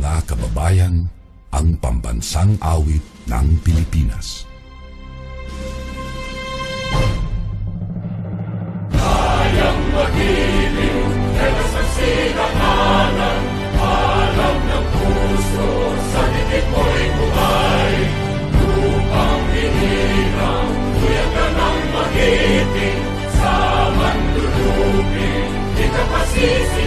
mga kababayan, ang pambansang awit ng Pilipinas. Kayang mag-ibig, pero sa sinakanan, alam ng puso, sa dikit mo'y buhay. Lupang hinirang, tuyag ka ng magiting, sa manlulupin, di ka pasisi.